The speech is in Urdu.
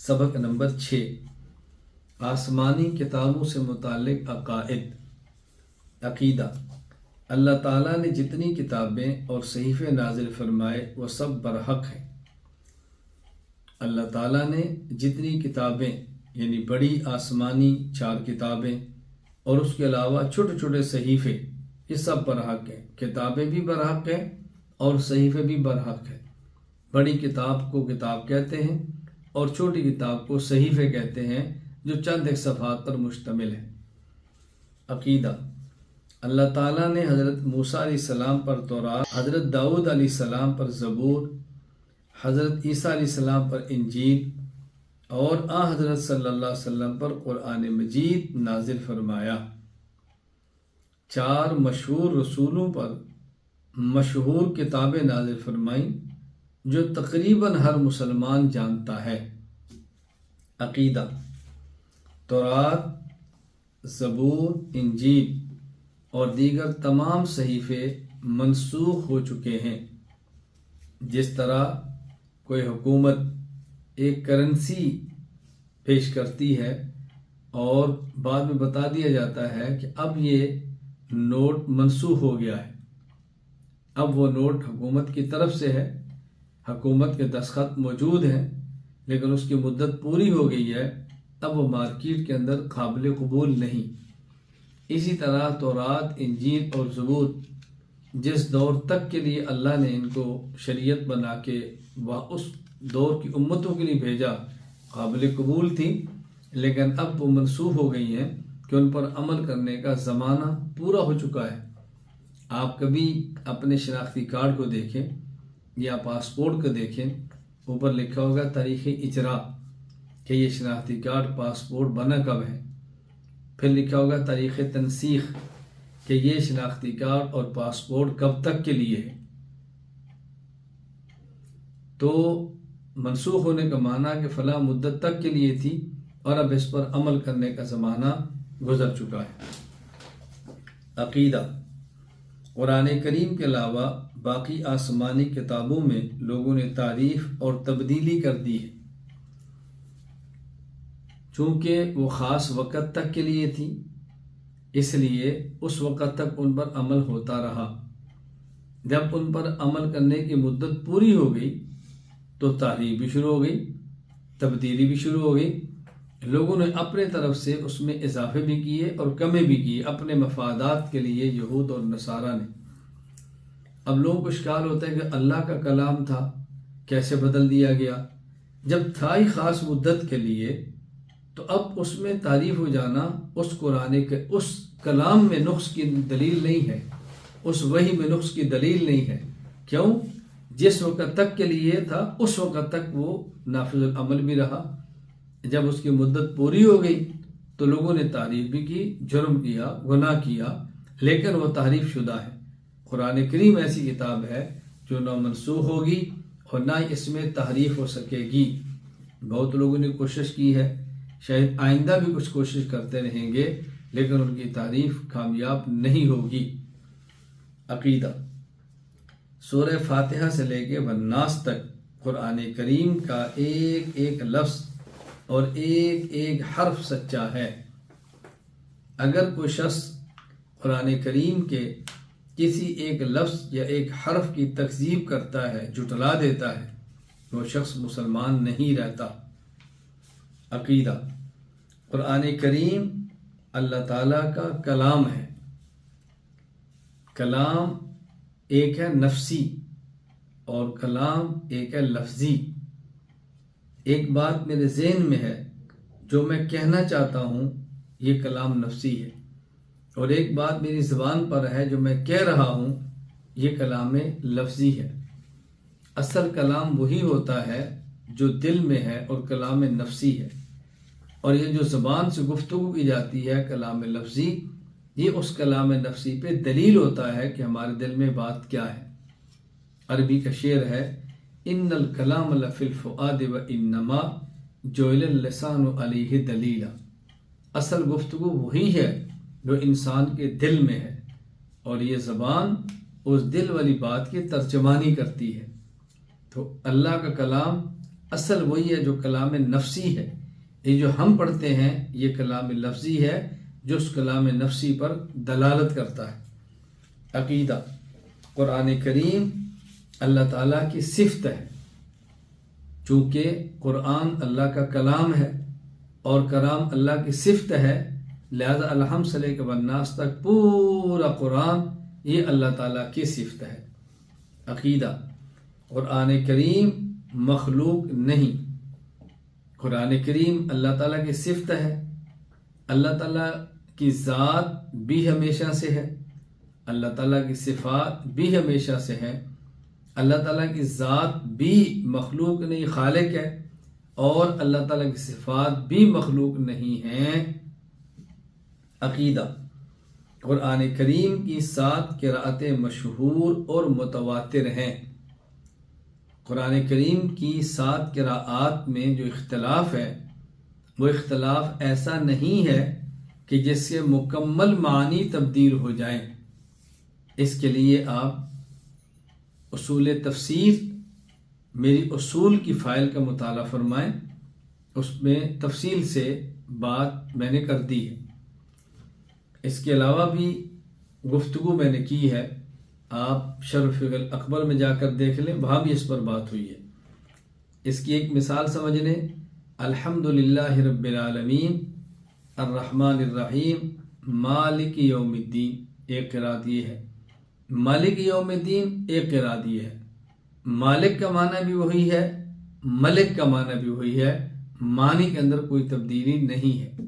سبق نمبر 6 آسمانی کتابوں سے متعلق عقیدہ۔ اللہ تعالیٰ نے جتنی کتابیں اور صحیفے نازل فرمائے وہ سب برحق ہیں۔ اللہ تعالیٰ نے جتنی کتابیں یعنی بڑی آسمانی 4 کتابیں اور اس کے علاوہ چھوٹے چھوٹے صحیفے، یہ سب برحق ہیں۔ کتابیں بھی برحق ہیں اور صحیفے بھی برحق ہیں۔ بڑی کتاب کو کتاب کہتے ہیں اور چھوٹی کتاب کو صحیفے کہتے ہیں، جو چند ایک صفحات پر مشتمل ہے۔ عقیدہ۔ اللہ تعالیٰ نے حضرت موسیٰ علیہ السلام پر تورات، حضرت داؤد علیہ السلام پر زبور، حضرت عیسیٰ علیہ السلام پر انجیل اور حضرت صلی اللہ علیہ وسلم پر قرآن مجید نازل فرمایا۔ 4 مشہور رسولوں پر مشہور کتابیں نازل فرمائیں جو تقریباً ہر مسلمان جانتا ہے۔ عقیدہ۔ تورات، زبور، انجیل اور دیگر تمام صحیفے منسوخ ہو چکے ہیں۔ جس طرح کوئی حکومت ایک کرنسی پیش کرتی ہے اور بعد میں بتا دیا جاتا ہے کہ اب یہ نوٹ منسوخ ہو گیا ہے، اب وہ نوٹ حکومت کی طرف سے ہے، حکومت کے دستخط موجود ہیں، لیکن اس کی مدت پوری ہو گئی ہے، اب وہ مارکیٹ کے اندر قابل قبول نہیں۔ اسی طرح تورات، انجیل اور زبور جس دور تک کے لیے اللہ نے ان کو شریعت بنا کے اس دور کی امتوں کے لیے بھیجا قابل قبول تھی، لیکن اب وہ منسوخ ہو گئی ہیں کہ ان پر عمل کرنے کا زمانہ پورا ہو چکا ہے۔ آپ کبھی اپنے شناختی کارڈ کو دیکھیں یا پاسپورٹ کو دیکھیں، اوپر لکھا ہوگا تاریخ اجرا کہ یہ شناختی کارڈ پاسپورٹ بنا کب ہے، پھر لکھا ہوگا تاریخ تنسیخ کہ یہ شناختی کارڈ اور پاسپورٹ کب تک کے لیے ہے۔ تو منسوخ ہونے کا معنی کہ فلاں مدت تک کے لیے تھی اور اب اس پر عمل کرنے کا زمانہ گزر چکا ہے۔ عقیدہ۔ قرآن کریم کے علاوہ باقی آسمانی کتابوں میں لوگوں نے تعریف اور تبدیلی کر دی ہے، چونکہ وہ خاص وقت تک کے لیے تھی، اس لیے اس وقت تک ان پر عمل ہوتا رہا۔ جب ان پر عمل کرنے کی مدت پوری ہو گئی تو تحریف بھی شروع ہو گئی، تبدیلی بھی شروع ہو گئی۔ لوگوں نے اپنے طرف سے اس میں اضافے بھی کیے اور کمی بھی کیے اپنے مفادات کے لیے، یہود اور نصارہ نے۔ اب لوگوں کو اشکال ہوتا ہے کہ اللہ کا کلام تھا، کیسے بدل دیا گیا؟ جب تھا ہی خاص مدت کے لیے تو اب اس میں تعریف ہو جانا اس قرآن کے اس کلام میں نقص کی دلیل نہیں ہے، اس وحی میں نقص کی دلیل نہیں ہے۔ کیوں؟ جس وقت تک کے لیے تھا اس وقت تک وہ نافذ العمل بھی رہا۔ جب اس کی مدت پوری ہو گئی تو لوگوں نے تعریف بھی کی، جرم کیا، گناہ کیا، لیکن وہ تحریف شدہ ہے۔ قرآن کریم ایسی کتاب ہے جو نہ منسوخ ہوگی اور نہ اس میں تحریف ہو سکے گی۔ بہت لوگوں نے کوشش کی ہے، شاید آئندہ بھی کچھ کوشش کرتے رہیں گے، لیکن ان کی تعریف کامیاب نہیں ہوگی۔ عقیدہ۔ سورہ فاتحہ سے لے کے والناس تک قرآن کریم کا ایک ایک لفظ اور ایک ایک حرف سچا ہے۔ اگر کوئی شخص قرآن کریم کے کسی ایک لفظ یا ایک حرف کی تکذیب کرتا ہے، جھٹلا دیتا ہے، وہ شخص مسلمان نہیں رہتا۔ عقیدہ۔ قرآن کریم اللہ تعالیٰ کا کلام ہے۔ کلام ایک ہے نفسی اور کلام ایک ہے لفظی۔ ایک بات میرے ذہن میں ہے جو میں کہنا چاہتا ہوں، یہ کلام نفسی ہے، اور ایک بات میری زبان پر ہے جو میں کہہ رہا ہوں، یہ کلام لفظی ہے۔ اصل کلام وہی ہوتا ہے جو دل میں ہے اور کلام نفسی ہے، اور یہ جو زبان سے گفتگو کی جاتی ہے کلام لفظی، یہ اس کلام نفسی پہ دلیل ہوتا ہے کہ ہمارے دل میں بات کیا ہے۔ عربی کا شعر ہے، ان الکلام لفی الفؤاد وانما جعل اللسان علیہ دلیلا۔ اصل گفتگو وہی ہے جو انسان کے دل میں ہے، اور یہ زبان اس دل والی بات کی ترجمانی کرتی ہے۔ تو اللہ کا کلام اصل وہی ہے جو کلام نفسی ہے. یہ جو ہم پڑھتے ہیں یہ کلام لفظی ہے جو اس کلام نفسی پر دلالت کرتا ہے. عقیدہ: قرآن کریم اللہ تعالیٰ کی صفت ہے. چونکہ قرآن اللہ کا کلام ہے اور کلام اللہ کی صفت ہے، لہذا الحمد سے لے کے والناس تک پورا قرآن یہ اللہ تعالیٰ کی صفت ہے. عقیدہ: قرآن کریم مخلوق نہیں. قرآن کریم اللہ تعالیٰ کی صفت ہے. اللہ تعالیٰ کی ذات بھی ہمیشہ سے ہے، اللہ تعالیٰ کی صفات بھی ہمیشہ سے ہے. اللہ تعالیٰ کی ذات بھی مخلوق نہیں، خالق ہے، اور اللہ تعالیٰ کی صفات بھی مخلوق نہیں ہیں. عقیدہ: قرآن کریم کی 7 قرأتیں مشہور اور متواتر ہیں. قرآن کریم کی 7 قراءات میں جو اختلاف ہے وہ اختلاف ایسا نہیں ہے کہ جس سے مکمل معنی تبدیل ہو جائیں. اس کے لیے آپ اصول تفسیر میری اصول کی فائل کا مطالعہ فرمائیں، اس میں تفصیل سے بات میں نے کر دی ہے. اس کے علاوہ بھی گفتگو میں نے کی ہے، آپ شرح فقہ الاکبر میں جا کر دیکھ لیں، وہاں بھی اس پر بات ہوئی ہے. اس کی ایک مثال سمجھ لیں: الحمدللہ رب العالمین الرحمن الرحیم مالک یوم الدین. ایک قرأت یہ ہے. مالک یوم الدین ایک قرأت یہ ہے. مالک کا معنی بھی وہی ہے، ملک کا معنی بھی وہی ہے، معنی کے اندر کوئی تبدیلی نہیں ہے.